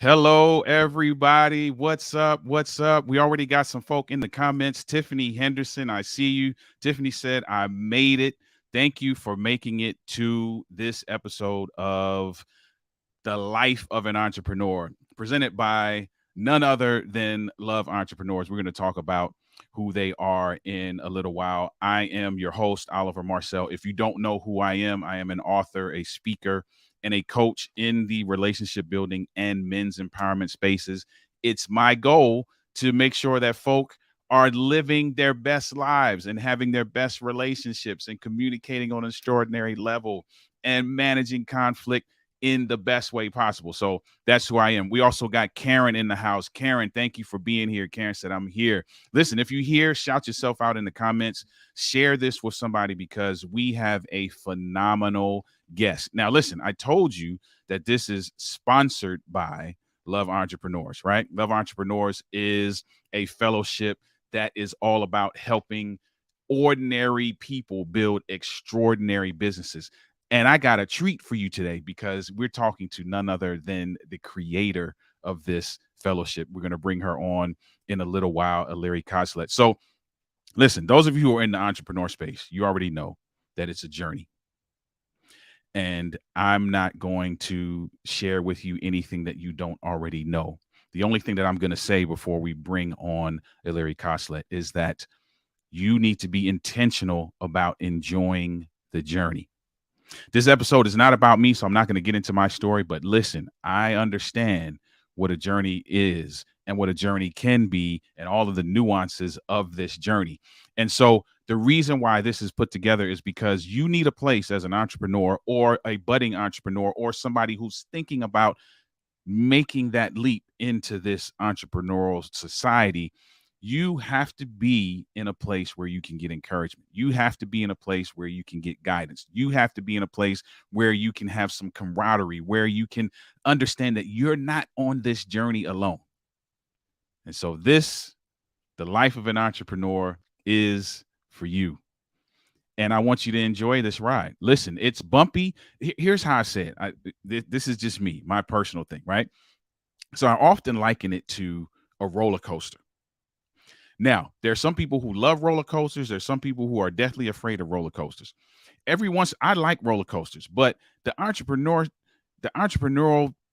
Hello, everybody. What's up? What's up? We already got some folk in the comments. Tiffany Henderson, I see you. Tiffany said, I made it. Thank you for making it to this episode of The Life of an Entrepreneur, presented by none other than Love Entrepreneurs. We're going to talk about who they are in a little while. I am your host, Oliver Marcel. If you don't know who I am an author, a speaker, and a coach in the relationship building and men's empowerment spaces. It's my goal to make sure that folk are living their best lives and having their best relationships and communicating on an extraordinary level and managing conflict in the best way possible. So that's who I am. We also got Karen in the house. Karen, thank you for being here. Karen said, I'm here. Listen, if you hear, shout yourself out in the comments. Share this with somebody because we have a phenomenal guest. Now, listen, I told you that this is sponsored by Love Entrepreneurs, right? Love Entrepreneurs is a fellowship that is all about helping ordinary people build extraordinary businesses. And I got a treat for you today because we're talking to none other than the creator of this fellowship. We're going to bring her on in a little while, Larry Koslet. So listen, those of you who are in the entrepreneur space, you already know that it's a journey. And I'm not going to share with you anything that you don't already know. The only thing that I'm going to say before we bring on Larry Koslet is that you need to be intentional about enjoying the journey. This episode is not about me, so I'm not going to get into my story. But listen, I understand what a journey is and what a journey can be and all of the nuances of this journey. And so the reason why this is put together is because you need a place as an entrepreneur or a budding entrepreneur or somebody who's thinking about making that leap into this entrepreneurial society. You have to be in a place where you can get encouragement. You have to be in a place where you can get guidance. You have to be in a place where you can have some camaraderie, where you can understand that you're not on this journey alone. And so the life of an entrepreneur, is for you. And I want you to enjoy this ride. Listen, it's bumpy. Here's how I say it. This is just me, my personal thing, right? So I often liken it to a roller coaster. Now, there are some people who love roller coasters. There's some people who are deathly afraid of roller coasters. I like roller coasters, but the entrepreneurial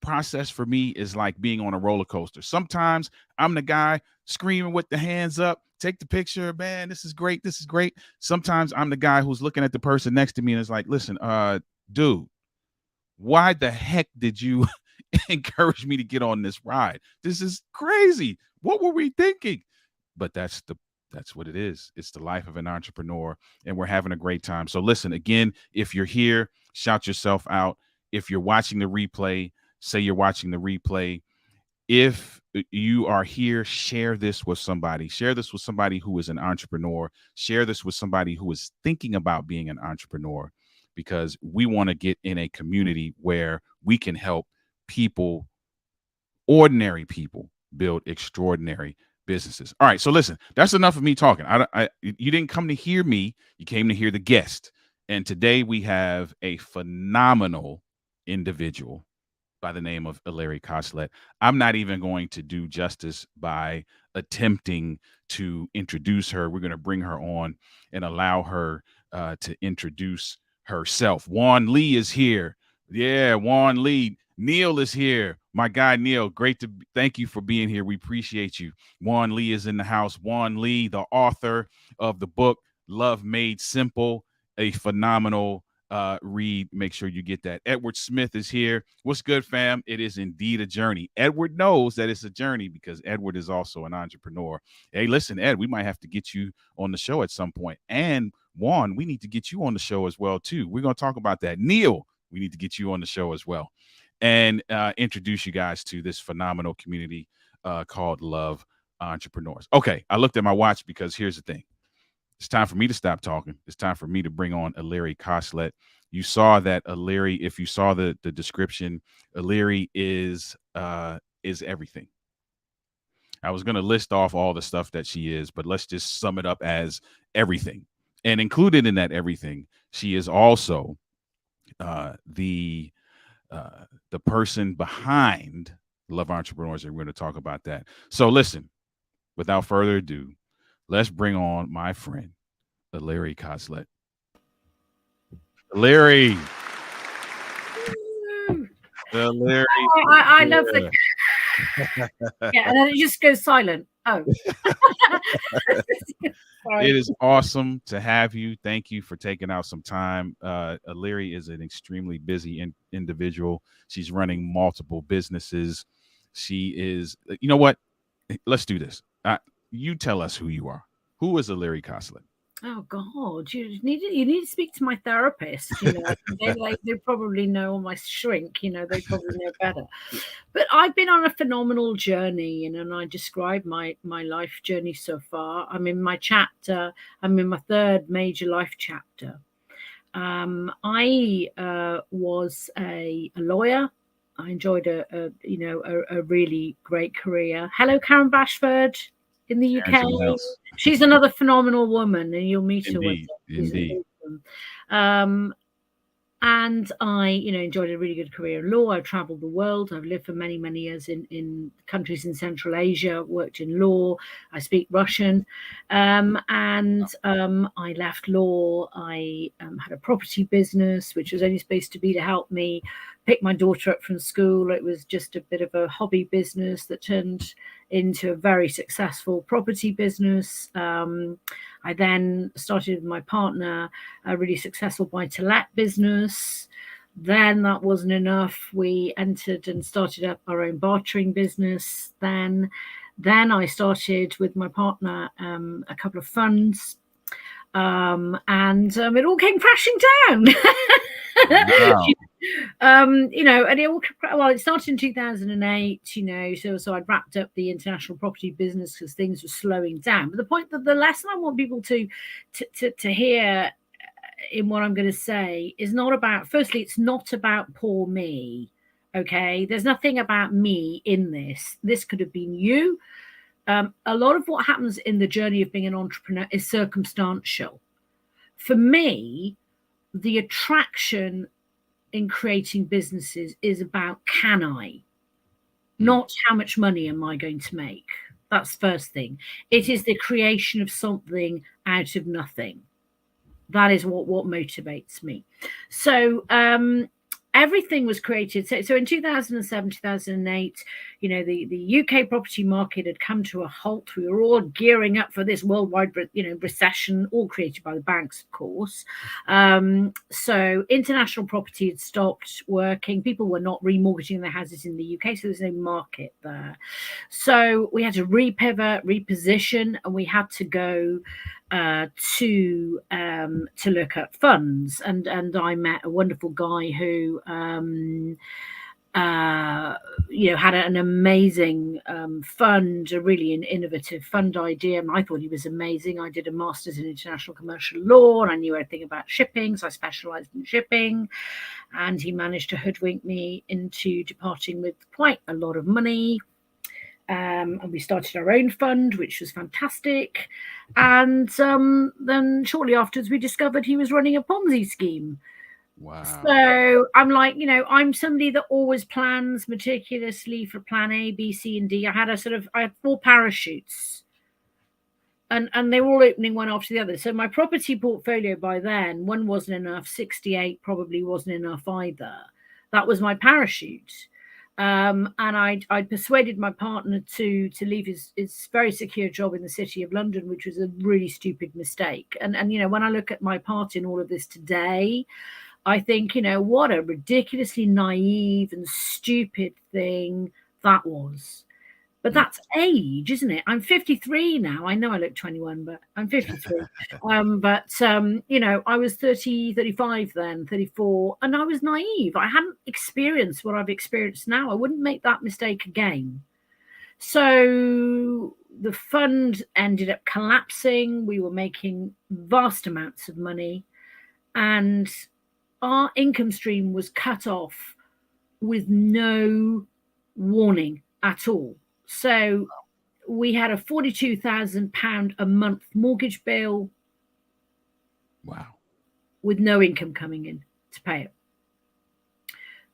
process for me is like being on a roller coaster. Sometimes I'm the guy screaming with the hands up, take the picture, man, this is great, this is great. Sometimes I'm the guy who's looking at the person next to me and is like, listen, dude, why the heck did you encourage me to get on this ride? This is crazy. What were we thinking? But that's what it is. It's the life of an entrepreneur, and we're having a great time. So listen, again, if you're here, shout yourself out. If you're watching the replay, say you're watching the replay. If you are here, share this with somebody. Share this with somebody who is an entrepreneur. Share this with somebody who is thinking about being an entrepreneur, because we want to get in a community where we can help people, ordinary people, build extraordinary businesses. All right, so listen, that's enough of me talking. You didn't come to hear me, you came to hear the guest. And today we have a phenomenal individual by the name of Larry Koslet. I'm not even going to do justice by attempting to introduce her. We're going to bring her on and allow her to introduce herself. Juan Lee is here. Yeah, Juan Lee. Neil is here. My guy Neil, thank you for being here. We appreciate you. Juan Lee is in the house. Juan Lee, the author of the book Love Made Simple, a phenomenal read. Make sure you get that. Edward Smith is here. What's good, fam? It is indeed a journey. Edward knows that it's a journey because Edward is also an entrepreneur. Hey, listen, Ed, we might have to get you on the show at some point. And Juan, we need to get you on the show as well, too. We're going to talk about that. Neil, we need to get you on the show as well and introduce you guys to this phenomenal community called Love Entrepreneurs. Okay, I looked at my watch because here's the thing. It's time for me to stop talking. It's time for me to bring on Larry Koslet. You saw that Larry, if you saw the description, Larry is everything. I was going to list off all the stuff that she is, but let's just sum it up as everything. And included in that everything, she is also the person behind Love entrepreneurs, and we're going to talk about that. So listen, without further ado, let's bring on my friend, Larry Coslet. Larry. Larry. I love the yeah, and then it just goes silent. Oh. It is awesome to have you. Thank you for taking out some time. Larry is an extremely busy individual. She's running multiple businesses. She is, you know what? Let's do this. You tell us who you are. Who is Larry Coslet? Oh God, you need to speak to my therapist. They probably know, or my shrink. They probably know better. But I've been on a phenomenal journey, and I describe my life journey so far. I'm in my chapter. I'm in my third major life chapter. I was a lawyer. I enjoyed a really great career. Hello, Karen Bashford in the UK. She's another phenomenal woman, and you'll meet her one day. Indeed. And I, enjoyed a really good career in law. I've traveled the world. I've lived for many, many years in countries in Central Asia, worked in law. I speak Russian. I left law. I had a property business, which was only supposed to be to help me pick my daughter up from school. It was just a bit of a hobby business that turned into a very successful property business. I then started with my partner a really successful buy-to-let business. Then that wasn't enough. We entered and started up our own bartering business. Then I started with my partner a couple of funds. And it all came crashing down. Wow. And it started in 2008, so I'd wrapped up the international property business because things were slowing down. But the lesson I want people to hear in what I'm going to say is not about, firstly, it's not about poor me. Okay, there's nothing about me in this. This could have been you. A lot of what happens in the journey of being an entrepreneur is circumstantial. For me, the attraction in creating businesses is about can I, not how much money am I going to make. That's first thing. It is the creation of something out of nothing. That is what motivates me. So everything was created. So in 2007, 2008, the UK property market had come to a halt. We were all gearing up for this worldwide, recession, all created by the banks, of course. So international property had stopped working. People were not remortgaging their houses in the UK, so there's no market there. So we had to repivot, reposition, and we had to go to look at funds, and I met a wonderful guy who had an amazing fund, a really innovative fund idea, and I thought he was amazing. I did a master's in international commercial law, and I knew everything about shipping, so I specialized in shipping, and he managed to hoodwink me into departing with quite a lot of money. And we started our own fund, which was fantastic. And then shortly afterwards, we discovered he was running a Ponzi scheme. Wow. So I'm like, I'm somebody that always plans meticulously for plan A, B, C, and D. I had 4 parachutes. And they were all opening one after the other. So my property portfolio by then, one wasn't enough, 68 probably wasn't enough either. That was my parachute. And I'd persuaded my partner to leave his very secure job in the City of London, which was a really stupid mistake. And when I look at my part in all of this today, I think, what a ridiculously naive and stupid thing that was. But that's age, isn't it? I'm 53 now. I know I look 21, but I'm 53. I was 30, 35 then, 34, and I was naive. I hadn't experienced what I've experienced now. I wouldn't make that mistake again. So the fund ended up collapsing. We were making vast amounts of money, and our income stream was cut off with no warning at all. So we had a £42,000 a month mortgage bill. Wow. With no income coming in to pay it.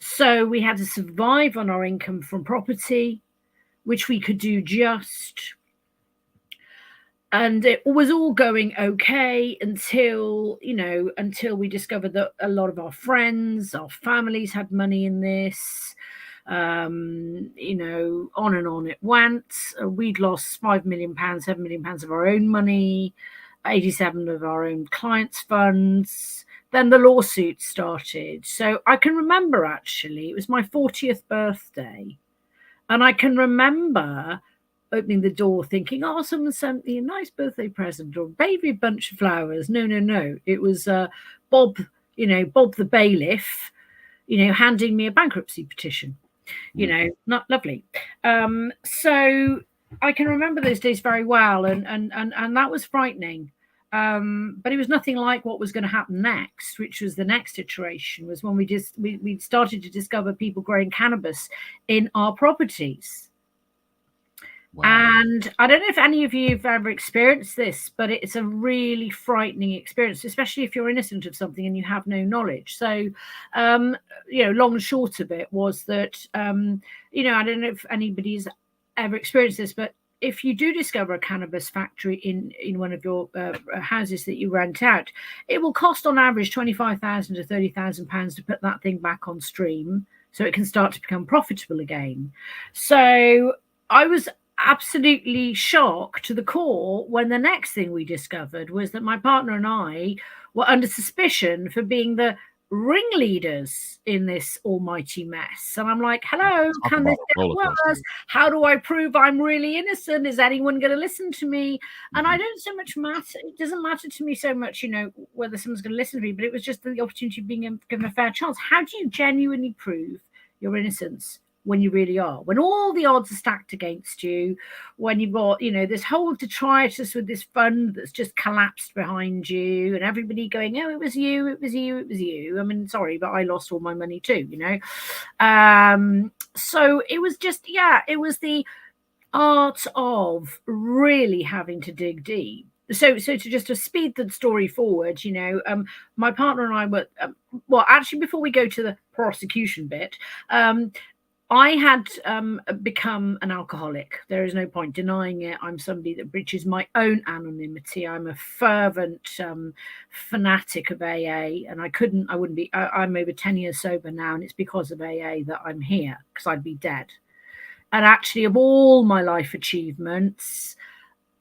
So we had to survive on our income from property, which we could do just. And it was all going okay until, until we discovered that a lot of our friends, our families had money in this. On and on it went. We'd lost £5 million, £7 million of our own money, 87 of our own clients' funds. Then the lawsuit started. So I can remember, actually, it was my 40th birthday. And I can remember opening the door thinking, oh, someone sent me a nice birthday present or maybe a bunch of flowers. No. It was Bob the bailiff, handing me a bankruptcy petition. Not lovely. So I can remember those days very well, and that was frightening. But it was nothing like what was going to happen next, which was the next iteration, was when we started to discover people growing cannabis in our properties. Wow. And I don't know if any of you have ever experienced this, but it's a really frightening experience, especially if you're innocent of something and you have no knowledge. So, long and short of it was that, I don't know if anybody's ever experienced this, but if you do discover a cannabis factory in one of your houses that you rent out, it will cost on average £25,000 to £30,000 to put that thing back on stream so it can start to become profitable again. So I was absolutely shocked to the core when the next thing we discovered was that my partner and I were under suspicion for being the ringleaders in this almighty mess. And I'm like, hello, can this get worse? How do I prove I'm really innocent? Is anyone going to listen to me? And I don't so much matter. It doesn't matter to me so much, whether someone's going to listen to me, but it was just the opportunity of being given a fair chance. How do you genuinely prove your innocence when you really are, when all the odds are stacked against you, when you've got, this whole detritus with this fund that's just collapsed behind you and everybody going, oh, it was you. I mean, sorry, but I lost all my money too, So it was just, it was the art of really having to dig deep. So to speed the story forward, my partner and I were, actually, before we go to the prosecution bit, I had become an alcoholic. There is no point denying it. I'm somebody that breaches my own anonymity. I'm a fervent fanatic of AA, and I wouldn't be. I'm over 10 years sober now, and it's because of AA that I'm here, because I'd be dead. And actually, of all my life achievements,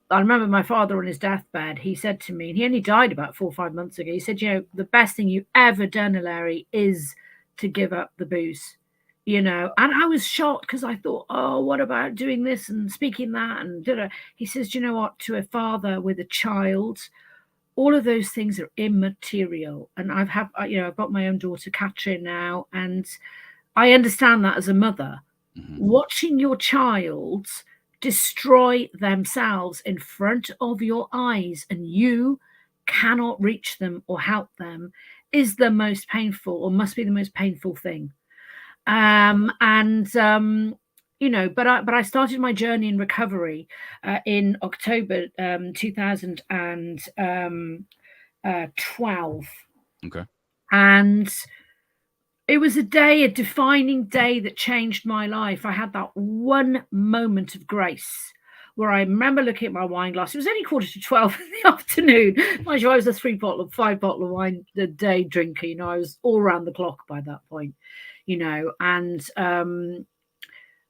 I remember my father on his deathbed, he said to me, and he only died about 4 or 5 months ago, he said, the best thing you've ever done, Larry, is to give up the booze. And I was shocked because I thought, oh, what about doing this and speaking that? And he says, you know what, to a father with a child, all of those things are immaterial. And I've got my own daughter, Katrin, now, and I understand that as a mother. Mm-hmm. Watching your child destroy themselves in front of your eyes and you cannot reach them or help them is the most painful, or must be the most painful thing. But I started my journey in recovery in October 2012. Okay. And it was a defining day that changed my life. I had that one moment of grace where I remember looking at my wine glass. It was only 11:45 in the afternoon. Mind you, I was a 5 bottle of wine a day drinker. I was all around the clock by that point. And I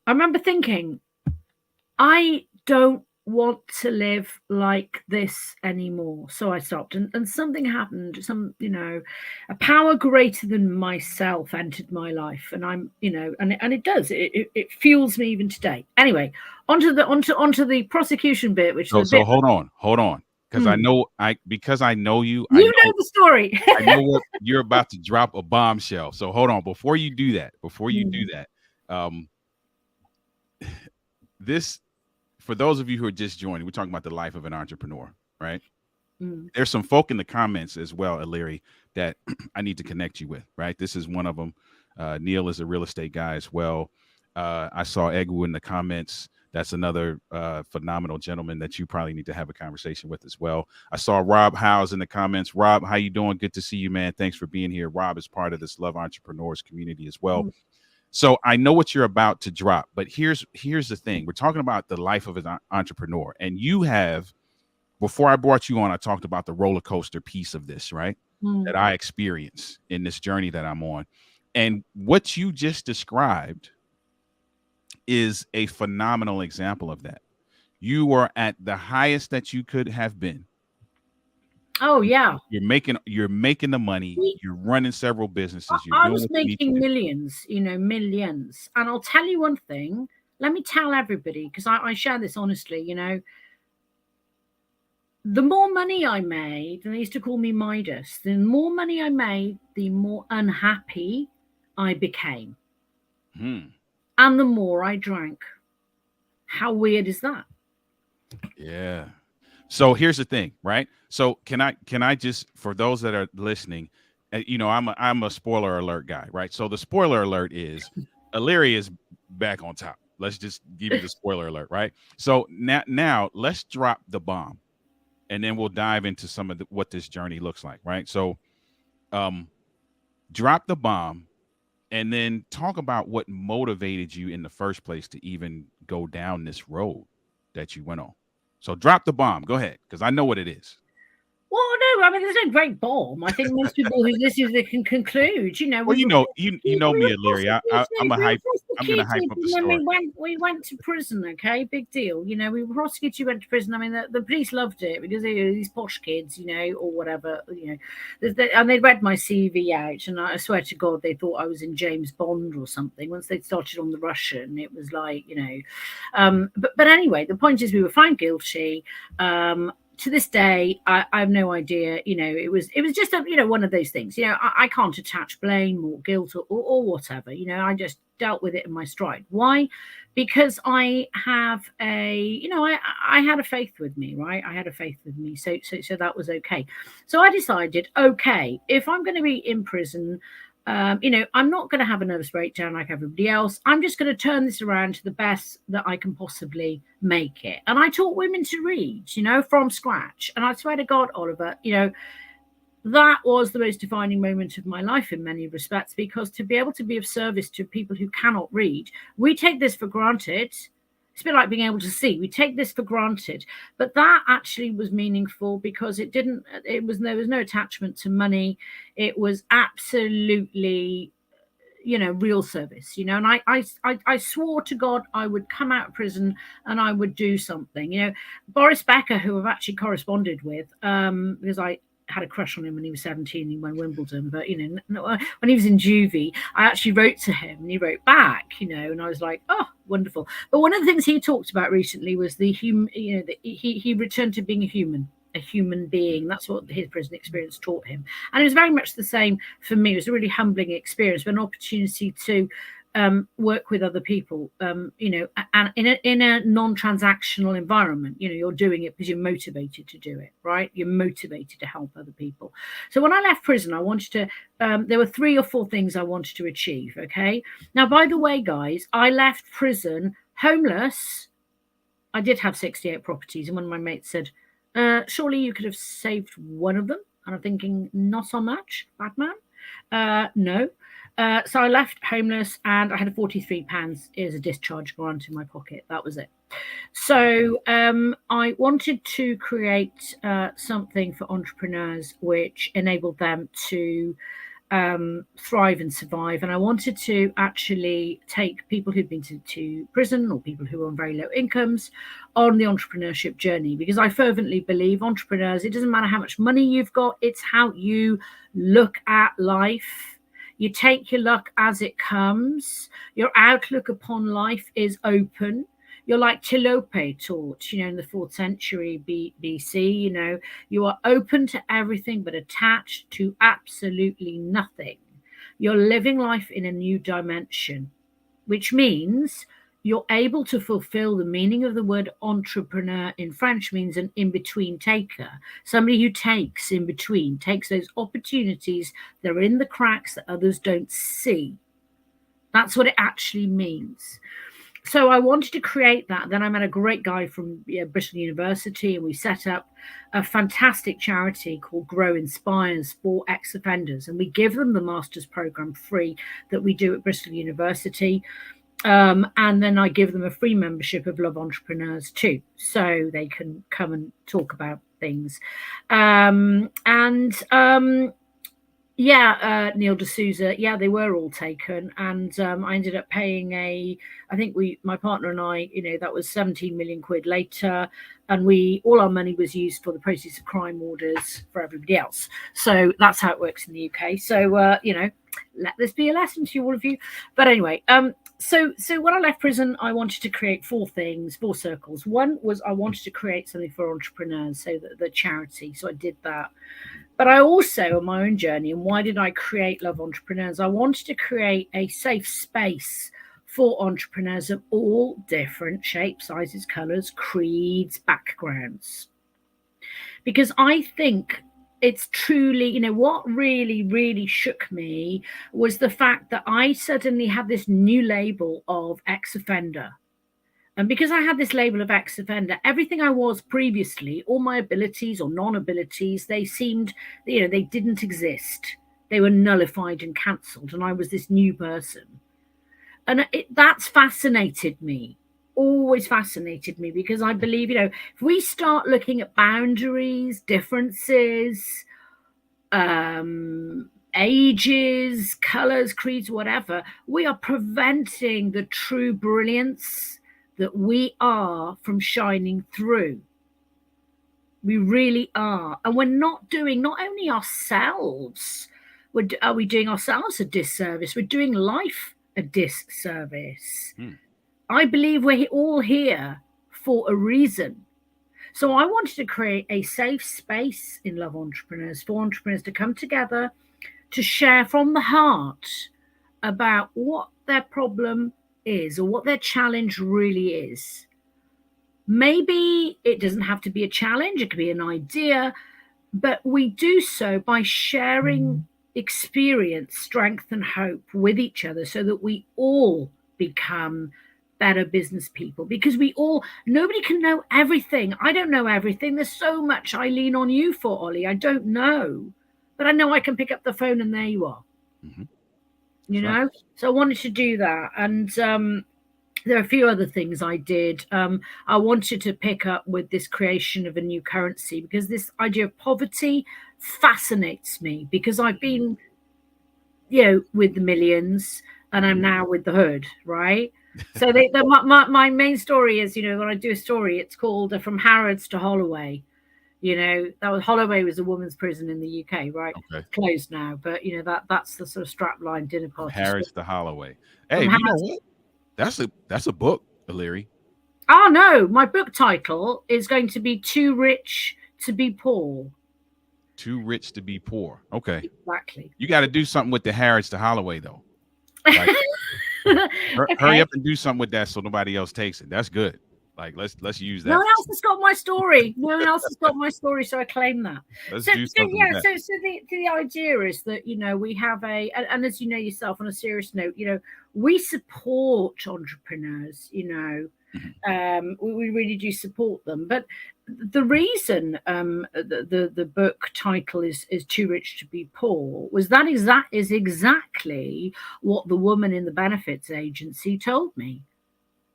remember thinking, I don't want to live like this anymore. So I stopped, and something happened. A power greater than myself entered my life, and I'm, and it does. It fuels me even today. Anyway, onto the prosecution bit, which so hold on. Because I know you. You know the story. I know what you're about to drop a bombshell. So hold on. Before you do that, this, for those of you who are just joining, we're talking about the life of an entrepreneur, right? Mm. There's some folk in the comments as well, Aliri, that I need to connect you with, right? This is one of them. Neil is a real estate guy as well. I saw Egu in the comments. That's another phenomenal gentleman that you probably need to have a conversation with as well. I saw Rob Howes in the comments. Rob, how you doing? Good to see you, man. Thanks for being here. Rob is part of this Love Entrepreneurs community as well. So I know what you're about to drop, but here's the thing. We're talking about the life of an entrepreneur, and you have, before I brought you on, I talked about the roller coaster piece of this, right? That I experience in this journey that I'm on. And what you just described is a phenomenal example of that. You were at the highest that you could have been. Oh yeah, you're making the money. You're running several businesses. I was making millions, millions. And I'll tell you one thing. Let me tell everybody, because I share this honestly. The more money I made, and they used to call me Midas. The more money I made, the more unhappy I became, and the more I drank. How weird is that? Yeah. So here's the thing, right? So can I just, for those that are listening, I'm a spoiler alert guy, right? So the spoiler alert is Illyria is back on top. Let's just give you the spoiler alert, right? So now let's drop the bomb, and then we'll dive into some of what this journey looks like, right? So drop the bomb, and then talk about what motivated you in the first place to even go down this road that you went on. So drop the bomb. Go ahead, because I know what it is. Well, no, I mean, there's no great bomb. I think most people who listen, they can conclude. Well, you know me, Illyria. I'm gonna hype up the story. We went to prison. Okay, big deal. We were prosecuted. We went to prison. I mean, the police loved it because they were these posh kids, or whatever. And they read my CV out, and I swear to God, they thought I was in James Bond or something. Once they started on the Russian, it was like, But anyway, the point is, we were found guilty. To this day, I have no idea. It was just one of those things. I can't attach blame or guilt or whatever. I just dealt with it in my stride. Why? Because I have I had a faith with me, right? I had a faith with me, so that was okay. So I decided, okay, if I'm going to be in prison, I'm not going to have a nervous breakdown like everybody else. I'm just going to turn this around to the best that I can possibly make it. And I taught women to read, from scratch. And I swear to God, Oliver, that was the most defining moment of my life in many respects, because to be able to be of service to people who cannot read, we take this for granted. It's a bit like being able to see. We take this for granted, but that actually was meaningful because there was no attachment to money. It was absolutely, real service, and I swore to God I would come out of prison and I would do something. Boris Becker, who I've actually corresponded with, because I had a crush on him when he was 17. He won Wimbledon, but when he was in juvie, I actually wrote to him and he wrote back, and I was like, oh, wonderful. But one of the things he talked about recently was he returned to being a human being. That's what his prison experience taught him, and it was very much the same for me. It was a really humbling experience, but an opportunity to work with other people, and in a non-transactional environment. You're doing it because you're motivated to do it, right? You're motivated to help other people. So when I left prison, I wanted to, there were 3 or 4 things I wanted to achieve. Okay. Now, by the way, guys, I left prison homeless. I did have 68 properties, and one of my mates said, surely you could have saved one of them. And I'm thinking, not so much, Batman. No. So I left homeless, and I had £43 as a discharge grant in my pocket. That was it. So I wanted to create something for entrepreneurs which enabled them to thrive and survive. And I wanted to actually take people who'd been to prison or people who were on very low incomes on the entrepreneurship journey, because I fervently believe entrepreneurs, it doesn't matter how much money you've got, it's how you look at life. You take your luck as it comes. Your outlook upon life is open. You're like Tilope taught, in the 4th century BC. You are open to everything but attached to absolutely nothing. You're living life in a new dimension, which means you're able to fulfill the meaning of the word entrepreneur in French means an in-between taker, somebody who takes in between, takes those opportunities that are in the cracks that others don't see. That's what it actually means. So I wanted to create that. Then I met a great guy from Bristol University, and we set up a fantastic charity called Grow Inspires for ex-offenders, and we give them the master's program free that we do at Bristol University. And then I give them a free membership of Love Entrepreneurs too, so they can come and talk about things. Neil D'Souza, they were all taken, and I ended up paying my partner and I, that was 17 million quid later, and all our money was used for the proceeds of crime orders for everybody else. So that's how it works in the UK. So let this be a lesson to all of you. But anyway, so when I left prison, I wanted to create 4 circles. One was I wanted to create something for entrepreneurs, so the charity. So I did that. But I also, on my own journey, and why did I create Love Entrepreneurs? I wanted to create a safe space for entrepreneurs of all different shapes, sizes, colors, creeds, backgrounds. Because I think it's truly, what really, really shook me was the fact that I suddenly had this new label of ex-offender. And because I had this label of ex-offender, everything I was previously, all my abilities or non-abilities, they seemed, they didn't exist. They were nullified and cancelled, and I was this new person. And that's fascinated me, always fascinated me, because I believe, if we start looking at boundaries, differences, ages, colors, creeds, whatever, we are preventing the true brilliance that we are from shining through. We really are. And we're not doing, not only ourselves, are we doing ourselves a disservice? We're doing life a disservice. I believe we're all here for a reason. So I wanted to create a safe space in Love Entrepreneurs for entrepreneurs to come together to share from the heart about what their problem is or what their challenge really is. Maybe it doesn't have to be a challenge, it could be an idea, but we do so by sharing experience, strength, and hope with each other so that we all become better business people, because nobody can know everything. I don't know everything. There's so much I lean on you for, Ollie. I don't know, but I know I can pick up the phone and there you are. Mm-hmm. So I wanted to do that. And there are a few other things I did. I wanted to pick up with this creation of a new currency, because this idea of poverty fascinates me, because I've been, with the millions, and I'm now with the hood, right? So my main story is, when I do a story, it's called From Harrods to Holloway. Holloway was a woman's prison in the UK, right? Okay. It's closed now, but that's the sort of strapline dinner party. Harrods to Holloway. Hey, you know what? That's a book, Illyri. Oh no, my book title is going to be Too Rich to Be Poor. Too Rich to Be Poor. Okay. Exactly. You got to do something with the Harrods to Holloway, though. Like, okay. Hurry up and do something with that so nobody else takes it. That's good. Like, let's use that. No one else has got my story. No one else has got my story, so I claim that. So the idea is that, we have and as you know yourself, on a serious note, we support entrepreneurs, we really do support them. But the reason the book title is Too Rich to Be Poor was that is exactly what the woman in the benefits agency told me.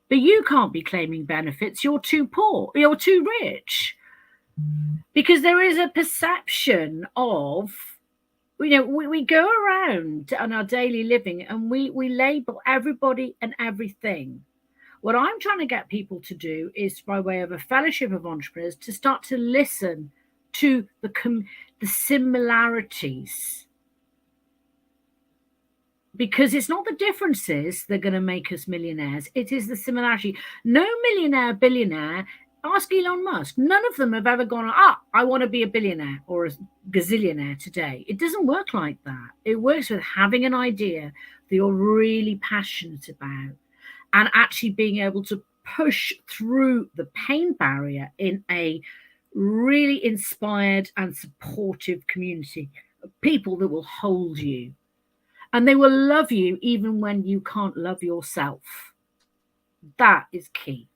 But you can't be claiming benefits. You're too poor. You're too rich. Because there is a perception of, we go around on our daily living and we label everybody and everything. What I'm trying to get people to do is, by way of a fellowship of entrepreneurs, to start to listen to the similarities. Because it's not the differences that are going to make us millionaires. It is the similarity. No millionaire, billionaire, ask Elon Musk. None of them have ever gone, I want to be a billionaire or a gazillionaire today. It doesn't work like that. It works with having an idea that you're really passionate about and actually being able to push through the pain barrier in a really inspired and supportive community of people that will hold you. And they will love you even when you can't love yourself. That is key.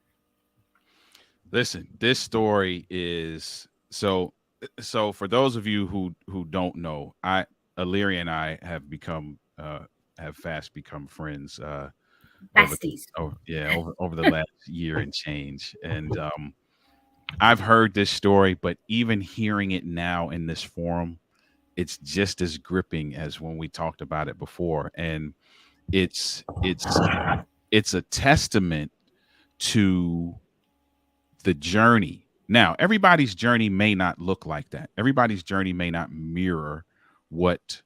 Listen, this story is so for those of you who don't know, I Illyria and I have fast become friends over the Besties. over the last year and change. And I've heard this story, but even hearing it now in this forum, it's just as gripping as when we talked about it before. And it's it's it's a testament to the journey. Now, everybody's journey may not look like that. Everybody's journey may not mirror what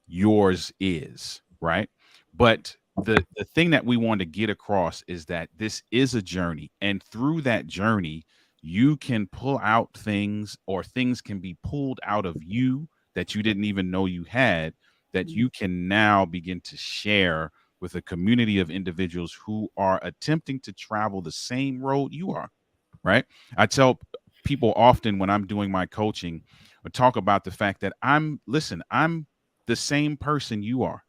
yours is, right? But the thing that we want to get across is that this is a journey, and through that journey, you can pull out things, or things can be pulled out of you that you didn't even know you had, that you can now begin to share with a community of individuals who are attempting to travel the same road you are, right? I tell people often when I'm doing my coaching, or talk about the fact that I'm the same person you are.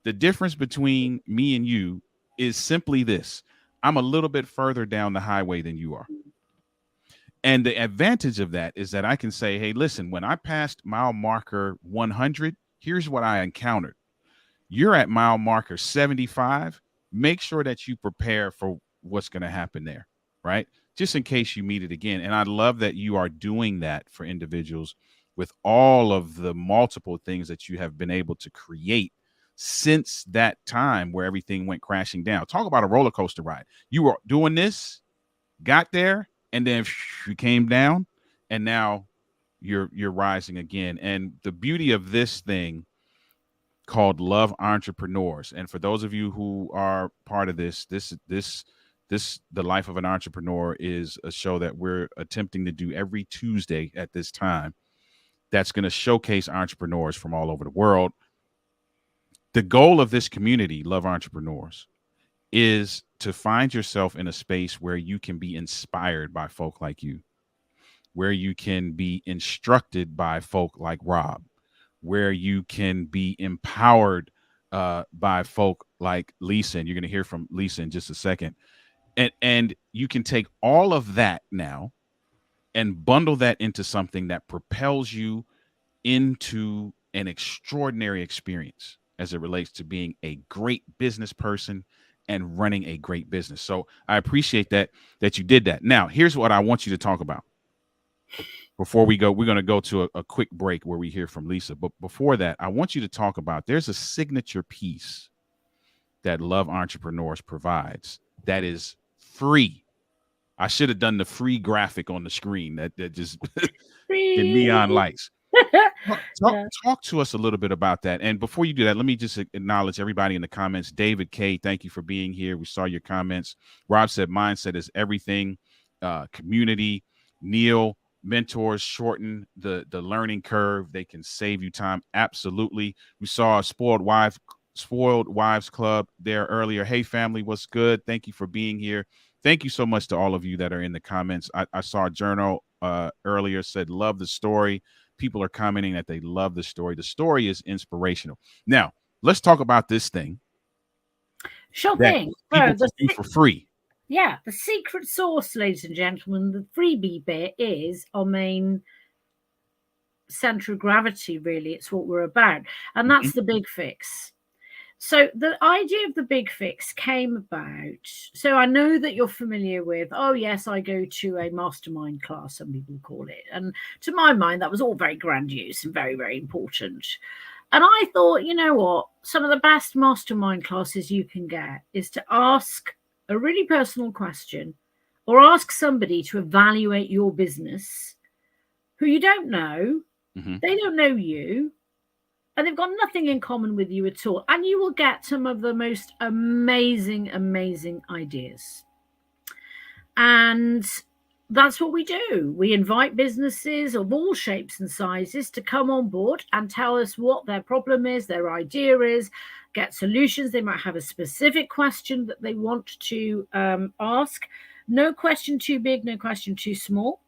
The difference between me and you is simply this: I'm a little bit further down the highway than you are. And the advantage of that is that I can say, hey, listen, when I passed mile marker 100, here's what I encountered. You're at mile marker 75. Make sure that you prepare for what's going to happen there, right? Just in case you meet it again. And I love that you are doing that for individuals with all of the multiple things that you have been able to create since that time where everything went crashing down. Talk about a roller coaster ride. You were doing this, got there, and then you came down, and now you're rising again. And the beauty of this thing called Love Entrepreneurs. And for those of you who are part of this The Life of an Entrepreneur is a show that we're attempting to do every Tuesday at this time, that's going to showcase entrepreneurs from all over the world. The goal of this community, Love Entrepreneurs, is to find yourself in a space where you can be inspired by folk like you, where you can be instructed by folk like Rob, where you can be empowered by folk like Lisa. And you're going to hear from Lisa in just a second. And you can take all of that now and bundle that into something that propels you into an extraordinary experience as it relates to being a great business person and running a great business. So I appreciate that you did that. Now, here's what I want you to talk about. Before we go, we're going to go to a quick break where we hear from Lisa. But before that, I want you to talk about, there's a signature piece that Love Entrepreneurs provides that is free. I should have done the free graphic on the screen that just the neon lights. Talk to us a little bit about that. And before you do that, let me just acknowledge everybody in the comments. David K, thank you for being here. We saw your comments. Rob said mindset is everything. Community. Neil, mentors shorten the learning curve. They can save you time. Absolutely. We saw a Spoiled Wives Club there earlier. Hey family, what's good? Thank you for being here. Thank you so much to all of you that are in the comments. I saw a journal earlier said, love the story. People are commenting that they love the story. The story is inspirational. Now, let's talk about this thing. Sure thing. People can do for free. Yeah, the secret sauce, ladies and gentlemen, the freebie bit is our main center of gravity, really. It's what we're about. And that's the big fix. So the idea of the big fix came about. So I know that you're familiar with, oh, yes, I go to a mastermind class, some people call it. And to my mind, that was all very grandiose and very, very important. And I thought, you know what? Some of the best mastermind classes you can get is to ask a really personal question or ask somebody to evaluate your business who you don't know. They don't know you. And they've got nothing in common with you at all. And you will get some of the most amazing, amazing ideas. And that's what we do. We invite businesses of all shapes and sizes to come on board and tell us what their problem is, their idea is, get solutions. They might have a specific question that they want to ask. No question too big, no question too small.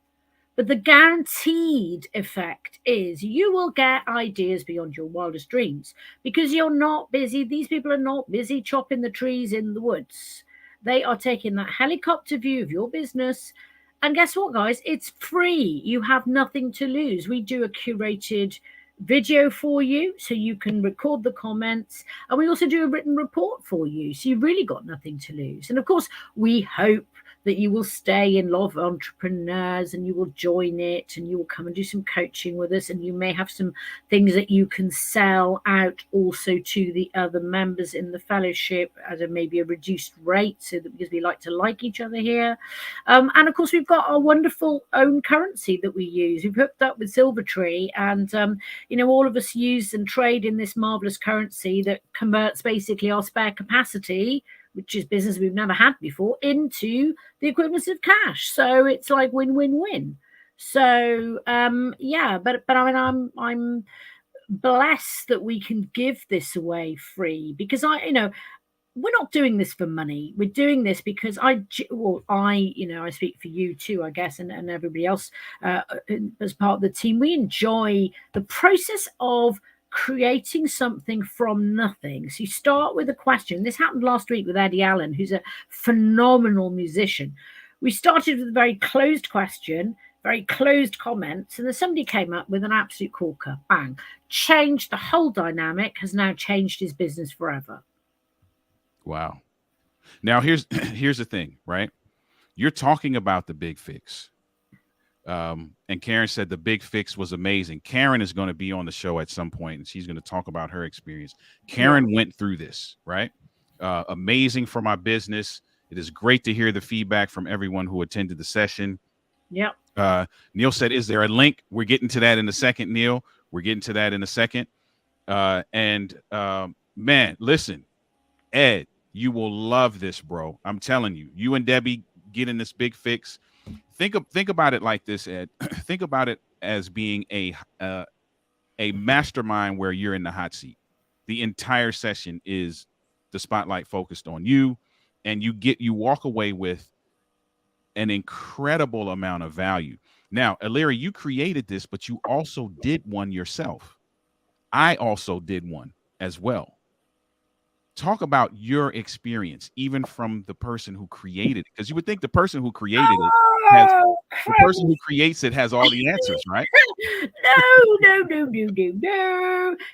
But the guaranteed effect is you will get ideas beyond your wildest dreams because you're not busy. These people are not busy chopping the trees in the woods. They are taking that helicopter view of your business. And guess what, guys? It's free. You have nothing to lose. We do a curated video for you so you can record the comments, and we also do a written report for you, so you've really got nothing to lose. And of course, we hope that you will stay in Love Entrepreneurs and you will join it, and you will come and do some coaching with us, and you may have some things that you can sell out also to the other members in the fellowship at maybe a reduced rate, so that, because we like to like each other here. And of course, we've got our wonderful own currency that we use. We've hooked up with Silvertree, and all of us use and trade in this marvelous currency that converts basically our spare capacity, which is business we've never had before, into the equivalent of cash. So it's like win-win-win. So but I mean, I'm blessed that we can give this away free, because we're not doing this for money. We're doing this because I speak for you too, I guess, and everybody else as part of the team. We enjoy the process of creating something from nothing. So you start with a question. This happened last week with Eddie Allen, who's a phenomenal musician. We started with a very closed question, very closed comments, and then somebody came up with an absolute corker. Bang. Changed the whole dynamic, has now changed his business forever. Wow. Now here's the thing, right? You're talking about the big fix. And Karen said the big fix was amazing. Karen is going to be on the show at some point, and she's going to talk about her experience. Karen went through this, right? Amazing for my business. It is great to hear the feedback from everyone who attended the session. Yep. Neil said, is there a link? We're getting to that in a second, Neil. We're getting to that in a second. Man, listen, Ed, you will love this, bro. I'm telling you, you and Debbie getting this big fix. Think about it like this, Ed. Think about it as being a mastermind where you're in the hot seat. The entire session is the spotlight focused on you, and you walk away with an incredible amount of value. Now, Aliri, you created this, but you also did one yourself. I also did one as well. Talk about your experience, even from the person who created it, because you would think the person who created it the person who creates it has all the answers, right? No.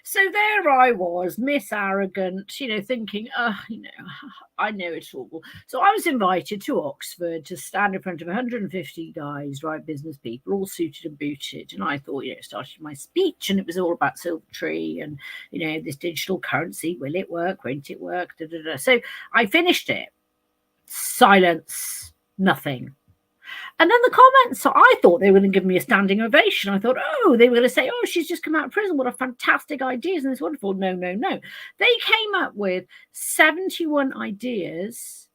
So there I was, Miss Arrogant, thinking, I know it all. So I was invited to Oxford to stand in front of 150 guys, right, business people, all suited and booted. And I thought, started my speech, and it was all about Silvertree and, this digital currency. Will it work? Won't it work? Da, da, da. So I finished it. Silence, nothing. And then the comments, so I thought they were going to give me a standing ovation. I thought, they were going to say, she's just come out of prison. What a fantastic ideas. And it's wonderful. No. They came up with 71 ideas,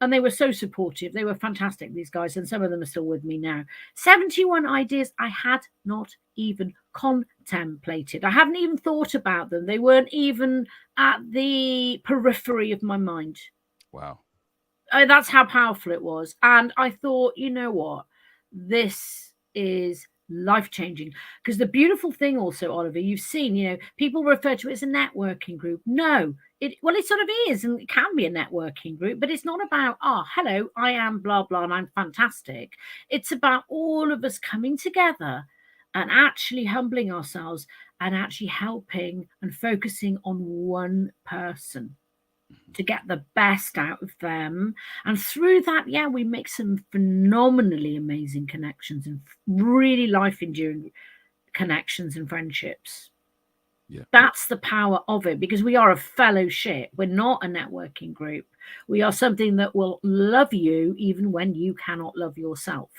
and they were so supportive. They were fantastic, these guys. And some of them are still with me now. 71 ideas I had not even contemplated. I haven't even thought about them. They weren't even at the periphery of my mind. Wow. That's how powerful it was. And I thought, you know what? This is life-changing. Because the beautiful thing also, Oliver, you've seen, people refer to it as a networking group. No, it sort of is, and it can be a networking group, but it's not about, hello, I am blah, blah, and I'm fantastic. It's about all of us coming together and actually humbling ourselves and actually helping and focusing on one person to get the best out of them. And through that, we make some phenomenally amazing connections and really life-enduring connections and friendships. Yeah. That's the power of it, because we are a fellowship. We're not a networking group. We are something that will love you even when you cannot love yourself.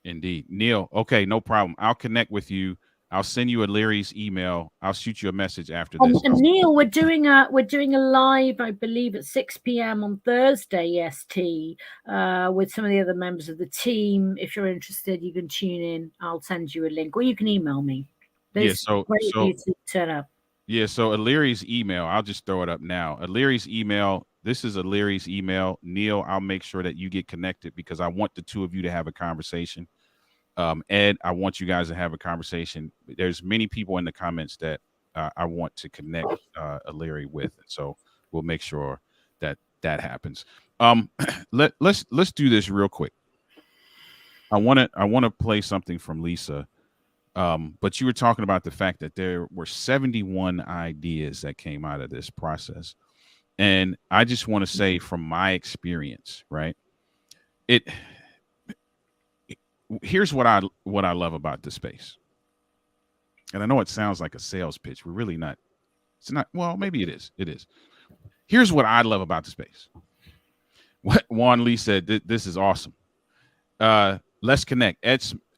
Indeed. Neil, okay, no problem. I'll connect with you. I'll send you Aliri's email. I'll shoot you a message after this. And Neil, we're doing a live, I believe, at 6 p.m. on Thursday EST with some of the other members of the team. If you're interested, you can tune in. I'll send you a link, or you can email me. So Aliri's email, I'll just throw it up now. Aliri's email. This is Aliri's email. Neil, I'll make sure that you get connected, because I want the two of you to have a conversation. Ed, I want you guys to have a conversation. There's many people in the comments that I want to connect Aliri with. And so we'll make sure that that happens. Let's do this real quick. I want to play something from Lisa. But you were talking about the fact that there were 71 ideas that came out of this process. And I just want to say from my experience, right? It Here's what I love about the space. And I know it sounds like a sales pitch. We're really not. It's not. Well, maybe it is. It is. Here's what I love about the space. What Juan Lee said, this is awesome. Let's connect.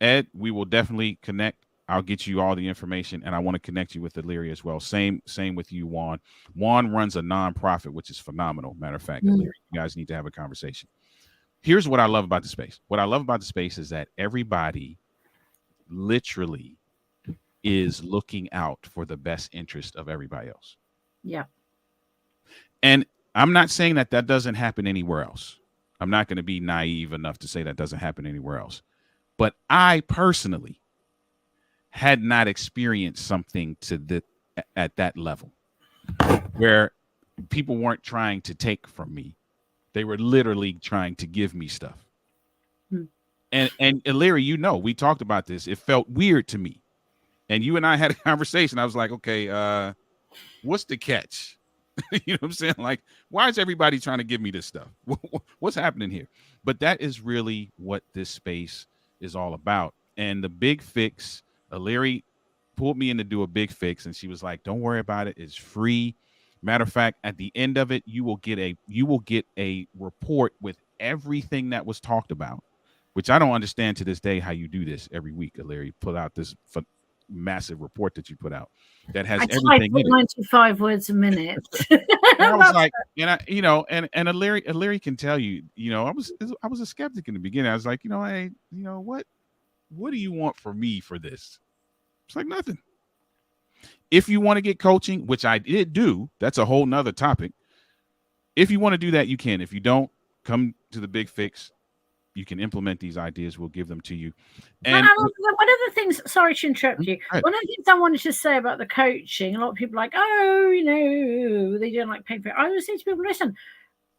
Ed, we will definitely connect. I'll get you all the information, and I want to connect you with Illyria as well. Same with you, Juan. Juan runs a nonprofit, which is phenomenal. Matter of fact, Illyria, you guys need to have a conversation. Here's what I love about the space. What I love about the space is that everybody literally is looking out for the best interest of everybody else. Yeah. And I'm not saying that doesn't happen anywhere else. I'm not going to be naive enough to say that doesn't happen anywhere else. But I personally had not experienced something at that level where people weren't trying to take from me. They were literally trying to give me stuff. And Illyria, we talked about this. It felt weird to me. And you and I had a conversation. I was like, okay, what's the catch? You know what I'm saying? Like, why is everybody trying to give me this stuff? What's happening here? But that is really what this space is all about. And the big fix, Illyria pulled me in to do a big fix. And she was like, don't worry about it. It's free. Matter of fact, at the end of it, you will get a report with everything that was talked about, which I don't understand to this day how you do this every week, Illyria. Put out this massive report that you put out that has everything in it. 95 words a minute. And I was like, and Illyria can tell you, I was a skeptic in the beginning. I was like, hey, what do you want from me for this? It's like nothing. If you want to get coaching, which I did do, that's a whole nother topic. If you want to do that, you can. If you don't, come to the Big Fix. You can implement these ideas. We'll give them to you. And one of the things, sorry to interrupt you. Right. One of the things I wanted to say about the coaching, a lot of people are like, oh, they don't like pay for it. I always say to people, listen,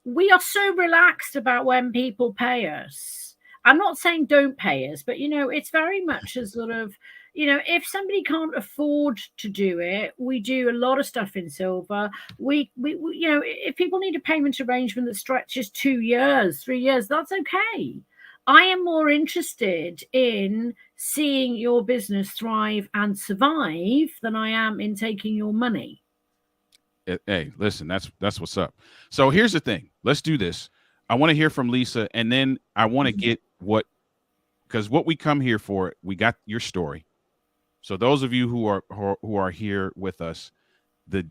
we are so relaxed about when people pay us. I'm not saying don't pay us, but it's very much a sort of, if somebody can't afford to do it, we do a lot of stuff in silver. We if people need a payment arrangement that stretches 2 years, 3 years, that's okay. I am more interested in seeing your business thrive and survive than I am in taking your money. Hey, listen, that's what's up. So here's the thing. Let's do this. I want to hear from Lisa, and then I want to get because what we come here for, we got your story. So those of you who are here with us, the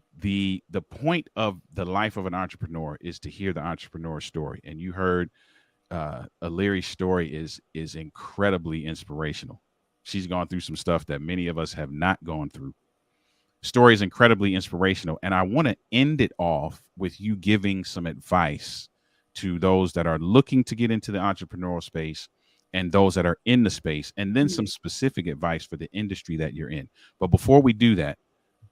point of the life of an entrepreneur is to hear the entrepreneur story. And you heard Illyria's story is incredibly inspirational. She's gone through some stuff that many of us have not gone through. Story is incredibly inspirational. And I want to end it off with you giving some advice to those that are looking to get into the entrepreneurial space and those that are in the space, and then some specific advice for the industry that you're in. But before we do that,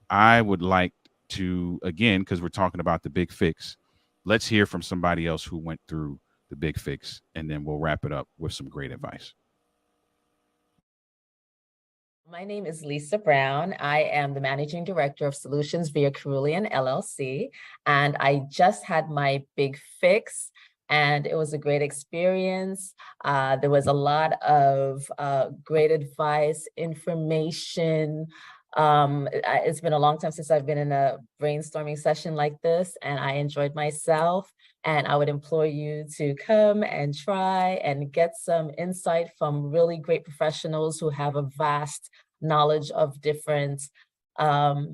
I would like to, again, because we're talking about the Big Fix, let's hear from somebody else who went through the Big Fix, and then we'll wrap it up with some great advice. My name is Lisa Brown. I am the Managing Director of Solutions via Cerulean LLC, and I just had my Big Fix. And it was a great experience. There was a lot of great advice, information. It's been a long time since I've been in a brainstorming session like this, and I enjoyed myself. And I would implore you to come and try and get some insight from really great professionals who have a vast knowledge of different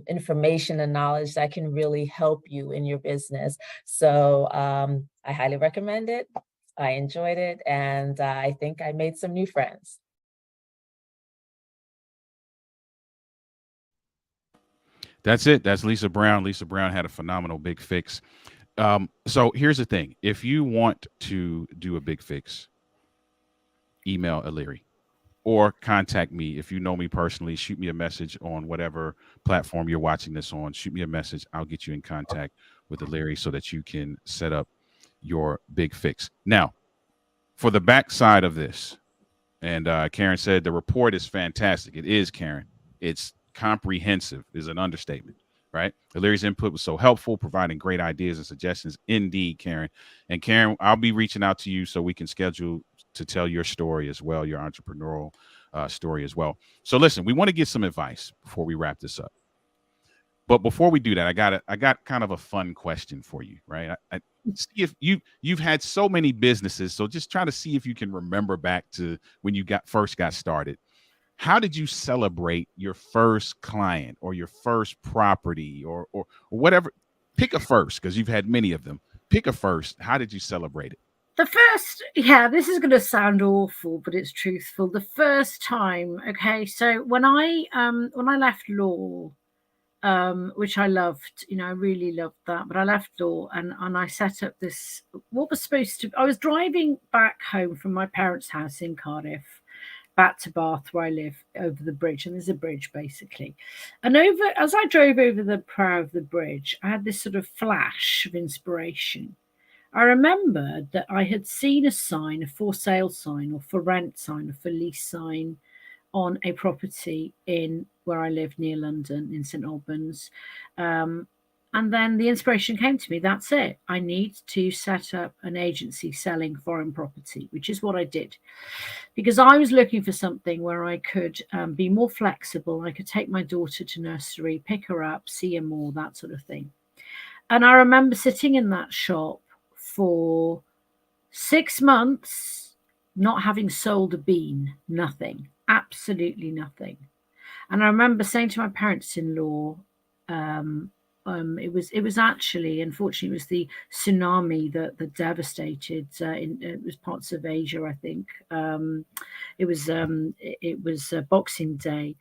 information and knowledge that can really help you in your business. So I highly recommend it. I enjoyed it, and I think I made some new friends. That's it. That's Lisa Brown. Lisa Brown had a phenomenal Big Fix. So here's the thing. If you want to do a Big Fix, email Illyria. Or contact me. If you know me personally, shoot me a message on whatever platform you're watching this on. Shoot me a message. I'll get you in contact with Illyria so that you can set up your big fix. Now, for the backside of this, and Karen said the report is fantastic. It is, Karen. It's comprehensive is an understatement, right? Illyria's input was so helpful, providing great ideas and suggestions. Indeed, Karen. And Karen, I'll be reaching out to you so we can schedule to tell your story as well, your entrepreneurial story as well. So listen, we want to get some advice before we wrap this up. But before we do that, I got kind of a fun question for you, right? I see if you've had so many businesses, so just try to see if you can remember back to when you first got started. How did you celebrate your first client or your first property or whatever? Pick a first, because you've had many of them. Pick a first. How did you celebrate it? The first, yeah, this is going to sound awful, but it's truthful. The first time, okay, so when I left law, which I loved, I really loved that. But I left law and I set up this, what was supposed to, I was driving back home from my parents' house in Cardiff, back to Bath where I live, over the bridge. And there's a bridge basically. And as I drove over the prow of the bridge, I had this sort of flash of inspiration. I remembered that I had seen a sign, a for sale sign or for rent sign or for lease sign on a property in where I live near London in St Albans. And then the inspiration came to me. That's it. I need to set up an agency selling foreign property, which is what I did. Because I was looking for something where I could be more flexible. I could take my daughter to nursery, pick her up, see her more, that sort of thing. And I remember sitting in that shop for 6 months, not having sold a bean, nothing, absolutely nothing. And I remember saying to my parents-in-law, it was actually, unfortunately, it was the tsunami that devastated it was parts of Asia, I think. It was Boxing Day.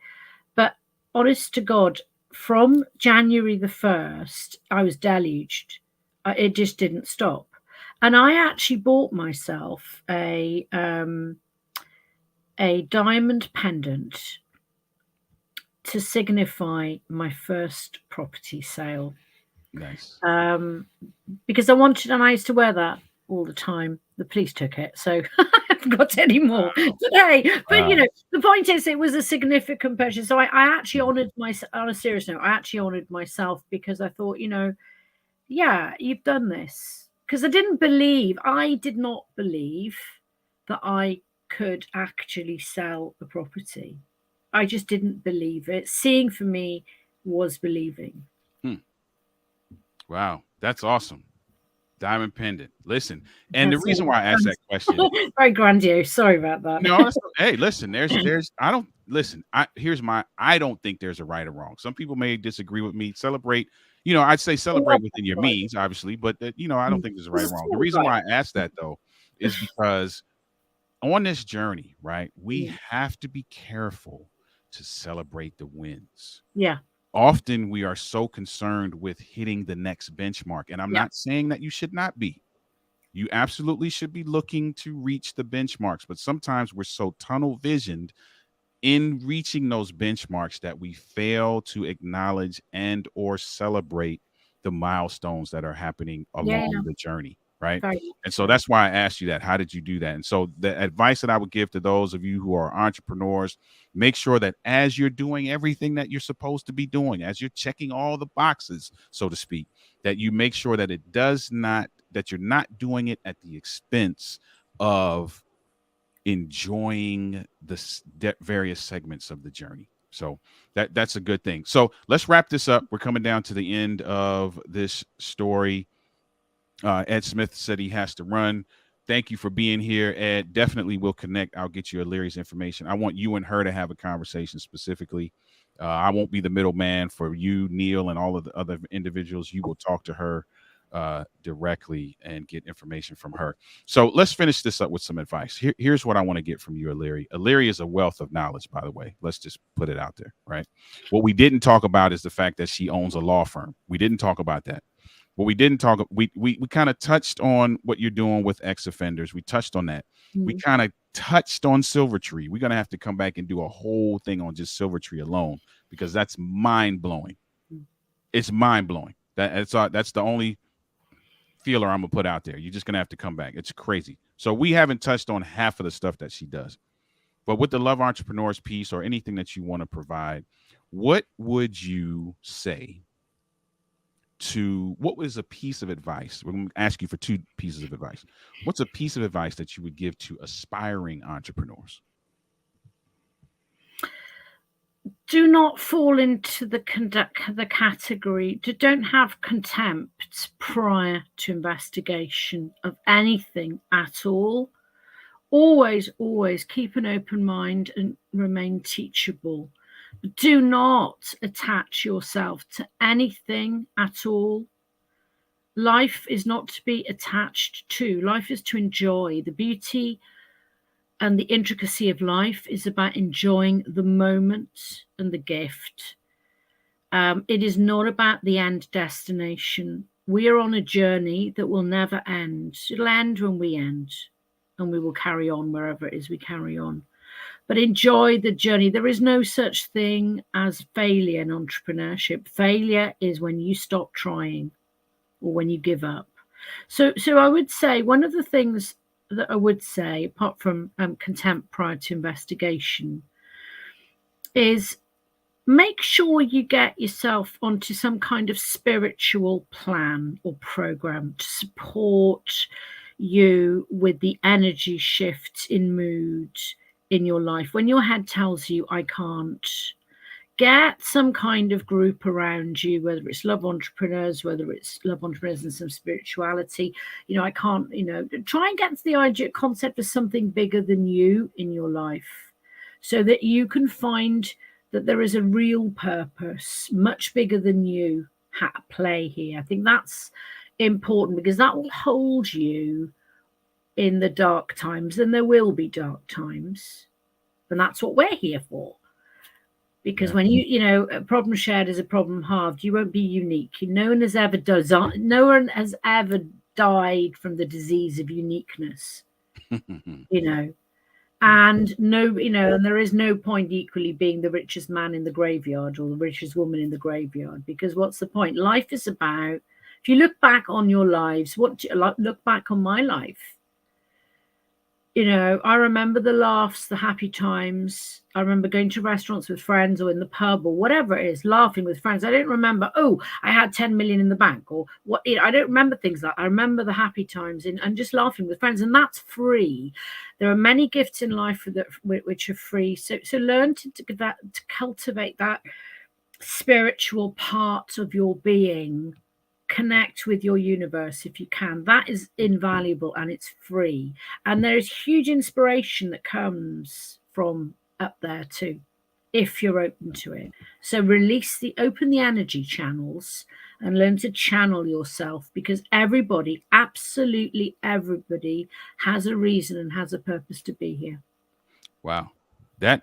But honest to God, from January the 1st, I was deluged. It just didn't stop. And I actually bought myself a diamond pendant to signify my first property sale. Nice. Because I wanted, and I used to wear that all the time. The police took it, so I haven't got any more today. But the point is, it was a significant purchase. So I actually honoured myself. On a serious note, I actually honoured myself because I thought, yeah, you've done this. Because I did not believe that I could actually sell a property. I just didn't believe it. Seeing for me was believing. Wow, that's awesome. Diamond pendant. Listen, and the reason why I asked that question, very grandiose. Sorry about that. No, hey, listen, I don't think there's a right or wrong. Some people may disagree with me. Celebrate, I'd say celebrate within your means, obviously, but I don't think there's a right or wrong. The reason why I asked that though is because on this journey, right, we have to be careful to celebrate the wins. Yeah. Often we are so concerned with hitting the next benchmark. And I'm not saying that you should not be. You absolutely should be looking to reach the benchmarks. But sometimes we're so tunnel visioned in reaching those benchmarks that we fail to acknowledge and or celebrate the milestones that are happening along the journey. Right. And so that's why I asked you that. How did you do that? And so the advice that I would give to those of you who are entrepreneurs, make sure that as you're doing everything that you're supposed to be doing, as you're checking all the boxes, so to speak, that you make sure that that you're not doing it at the expense of enjoying the various segments of the journey. So that's a good thing. So let's wrap this up. We're coming down to the end of this story. Ed Smith said he has to run. Thank you for being here, Ed. Definitely will connect. I'll get you Illyria's information. I want you and her to have a conversation specifically. I won't be the middleman for you, Neil, and all of the other individuals. You will talk to her directly and get information from her. So let's finish this up with some advice. Here's what I want to get from you, Illyria. Illyria is a wealth of knowledge, by the way. Let's just put it out there, right? What we didn't talk about is the fact that she owns a law firm. We didn't talk about that. What we didn't talk, we kind of touched on what you're doing with ex-offenders. We touched on that. We kind of touched on Silvertree. We're going to have to come back and do a whole thing on just Silvertree alone, because that's mind-blowing. It's mind-blowing. That's the only feeler I'm gonna put out there. You're just gonna have to come back. It's crazy. So we haven't touched on half of the stuff that she does. But with the Love Entrepreneurs piece or anything that you want to provide, what would you say what was a piece of advice? We're going to ask you for 2 pieces of advice. What's a piece of advice that you would give to aspiring entrepreneurs? Do not fall into the category. Don't have contempt prior to investigation of anything at all. Always keep an open mind and remain teachable. Do not attach yourself to anything at all. Life is not to be attached to. Life is to enjoy. The beauty and the intricacy of life is about enjoying the moment and the gift. It is not about the end destination. We are on a journey that will never end. It'll end when we end, and we will carry on wherever it is we carry on. But enjoy the journey. There is no such thing as failure in entrepreneurship. Failure is when you stop trying or when you give up. So I would say one of the things that I would say, apart from contempt prior to investigation, is make sure you get yourself onto some kind of spiritual plan or program to support you with the energy shifts in mood in your life. When your head tells you, I can't, get some kind of group around you, whether it's Love Entrepreneurs, whether it's Love Entrepreneurs and some spirituality. I can't, try and get to the concept of something bigger than you in your life so that you can find that there is a real purpose, much bigger than you, at play here. I think that's important because that will hold you in the dark times, and there will be dark times, and that's what we're here for. Because when a problem shared is a problem halved, you won't be unique. No one has ever died from the disease of uniqueness. And and there is no point equally being the richest man in the graveyard or the richest woman in the graveyard, because what's the point? Life is about, if you look back on your lives, look back on my life. I remember the laughs, the happy times. I remember going to restaurants with friends or in the pub or whatever it is, laughing with friends. I don't remember, I had 10 million in the bank or what. I don't remember things like that. I remember the happy times and just laughing with friends, and that's free. There are many gifts in life which are free. So learn to cultivate that spiritual part of your being. Connect with your universe if you can. That is invaluable and it's free. And there is huge inspiration that comes from up there too, if you're open to it. So open the energy channels and learn to channel yourself, because absolutely everybody has a reason and has a purpose to be here. Wow. That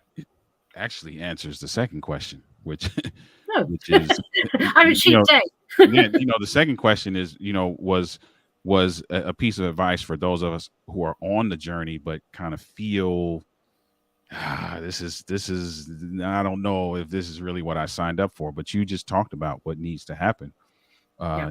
actually answers the second question, which is I'm a cheap day. The second question is, was a piece of advice for those of us who are on the journey but kind of feel this is I don't know if this is really what I signed up for. But you just talked about what needs to happen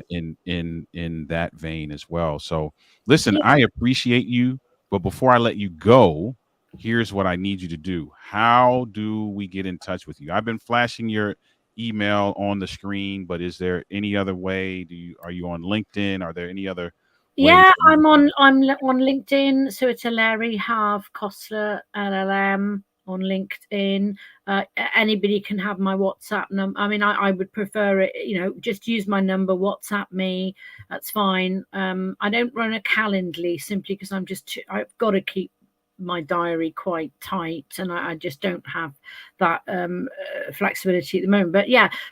in that vein as well. So listen, I appreciate you, but before I let you go, here's what I need you to do. How do we get in touch with you? I've been flashing your email on the screen, but is there any other way? Are you on LinkedIn? Are there any other ways? I'm on LinkedIn, so it's Larry Harv Kostler LLM on LinkedIn. Anybody can have my WhatsApp number. I mean, I would prefer it, just use my number, WhatsApp me, that's fine. I don't run a Calendly simply because I've got to keep my diary quite tight, and I just don't have that flexibility at the moment. But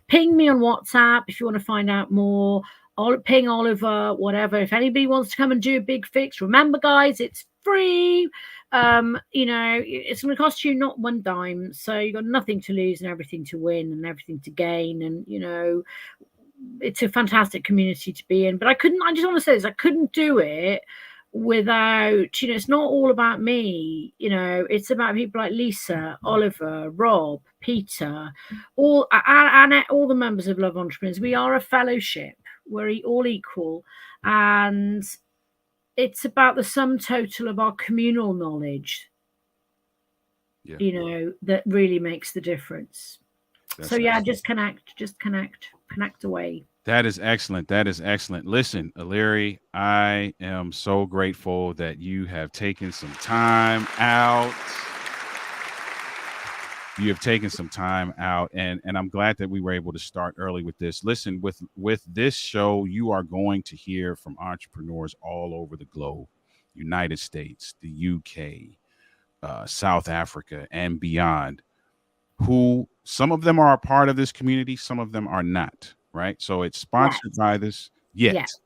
ping me on WhatsApp if you want to find out more. I'll ping Oliver, whatever. If anybody wants to come and do a big fix, remember, guys, it's free. It's going to cost you not one dime, so you've got nothing to lose and everything to win and everything to gain. And it's a fantastic community to be in. But I just want to say this, I couldn't do it without, it's not all about me, it's about people like Lisa, Oliver, Rob, Peter, all the members of Love Entrepreneurs. We are a fellowship. we're all equal, and it's about the sum total of our communal knowledge, that really makes the difference. So yeah, just connect away. That is excellent. That is excellent. Listen, Aliri, I am so grateful that you have taken some time out. You have taken some time out, and I'm glad that we were able to start early with this. Listen, with this show, you are going to hear from entrepreneurs all over the globe, United States, the UK, South Africa, and beyond, who some of them are a part of this community, some of them are not, right? So it's sponsored by this. Yes.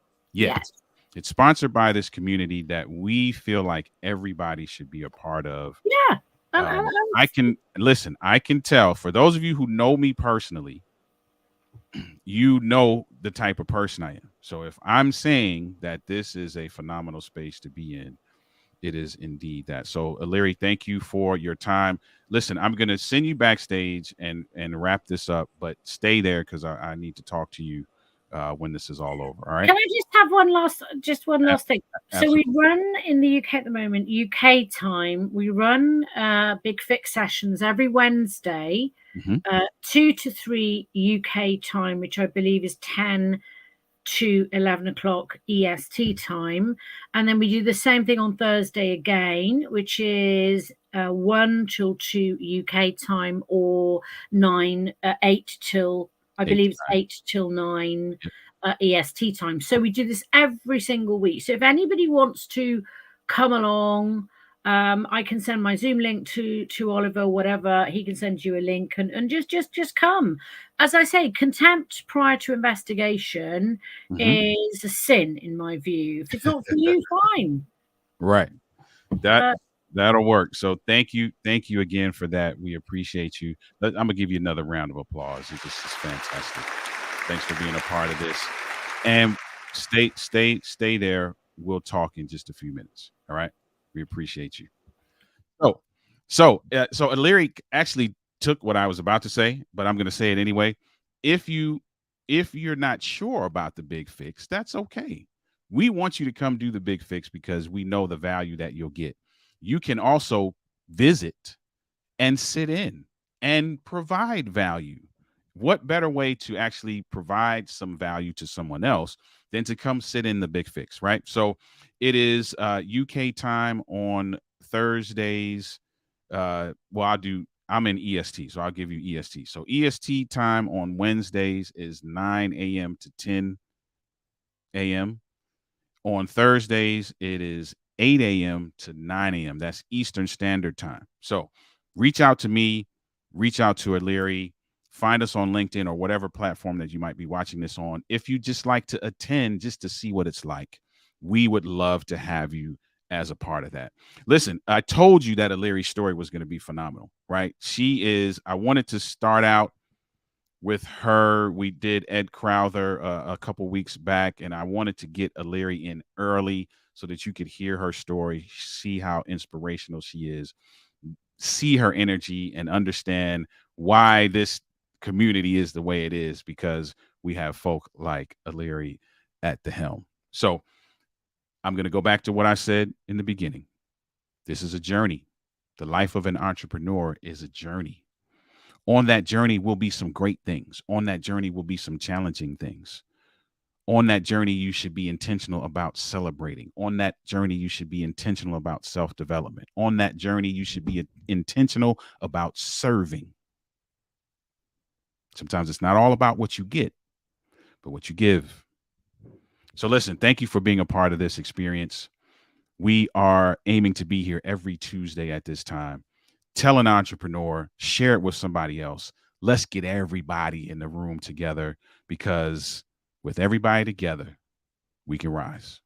It's sponsored by this community that we feel like everybody should be a part of. Yeah. I can tell, for those of you who know me personally, you know the type of person I am. So if I'm saying that this is a phenomenal space to be in, it is indeed that. So Aliri, thank you for your time. Listen, I'm going to send you backstage and wrap this up, but stay there because I need to talk to you when this is all over. All right. Can I just have one last thing? Absolutely. So we run in the UK at the moment, UK time. We run Big Fix sessions every Wednesday, 2 to 3 UK time, which I believe is 10 to 11 o'clock EST time. And then we do the same thing on Thursday again, which is 1 till 2 UK time, or 8 till, I believe it's 8 till 9 EST time. So we do this every single week. So if anybody wants to come along, I can send my Zoom link to Oliver, whatever. He can send you a link and just come. As I say, contempt prior to investigation is a sin, in my view. If it's not for you, fine. Right. That'll work. So thank you again for that. We appreciate you. I'm gonna give you another round of applause. This is fantastic. Thanks for being a part of this. And stay there. We'll talk in just a few minutes. All right. We appreciate you. So Aliri actually took what I was about to say, but I'm going to say it anyway. If you're not sure about the Big Fix, that's okay. We want you to come do the Big Fix because we know the value that you'll get. You can also visit and sit in and provide value. What better way to actually provide some value to someone else than to come sit in the Big Fix, right? So it is UK time on Thursdays. I'm in EST, so I'll give you EST. So EST time on Wednesdays is 9 a.m. to 10 a.m. On Thursdays, it is 8 a.m. to 9 a.m. That's Eastern Standard Time. So reach out to me, reach out to Aliri. Find us on LinkedIn or whatever platform that you might be watching this on. If you just like to attend just to see what it's like, we would love to have you as a part of that. Listen, I told you that Aliri's story was going to be phenomenal, right? I wanted to start out with her. We did Ed Crowther a couple weeks back, and I wanted to get Aliri in early so that you could hear her story, see how inspirational she is, see her energy, and understand why this community is the way it is, because we have folk like Aliri at the helm. So I'm going to go back to what I said in the beginning. This is a journey. The life of an entrepreneur is a journey. On that journey will be some great things. On that journey will be some challenging things. On that journey, you should be intentional about celebrating. On that journey, you should be intentional about self-development. On that journey, you should be intentional about serving. Sometimes it's not all about what you get, but what you give. So listen, thank you for being a part of this experience. We are aiming to be here every Tuesday at this time. Tell an entrepreneur, share it with somebody else. Let's get everybody in the room together, because with everybody together, we can rise.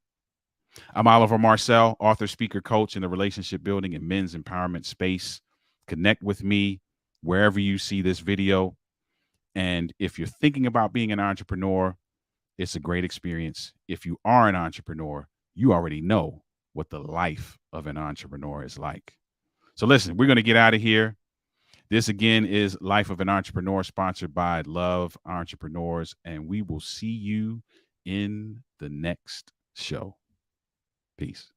I'm Oliver Marcel, author, speaker, coach in the relationship building and men's empowerment space. Connect with me wherever you see this video. And if you're thinking about being an entrepreneur, it's a great experience. If you are an entrepreneur, you already know what the life of an entrepreneur is like. So listen, we're going to get out of here. This again is Life of an Entrepreneur, sponsored by Love Entrepreneurs, and we will see you in the next show. Peace.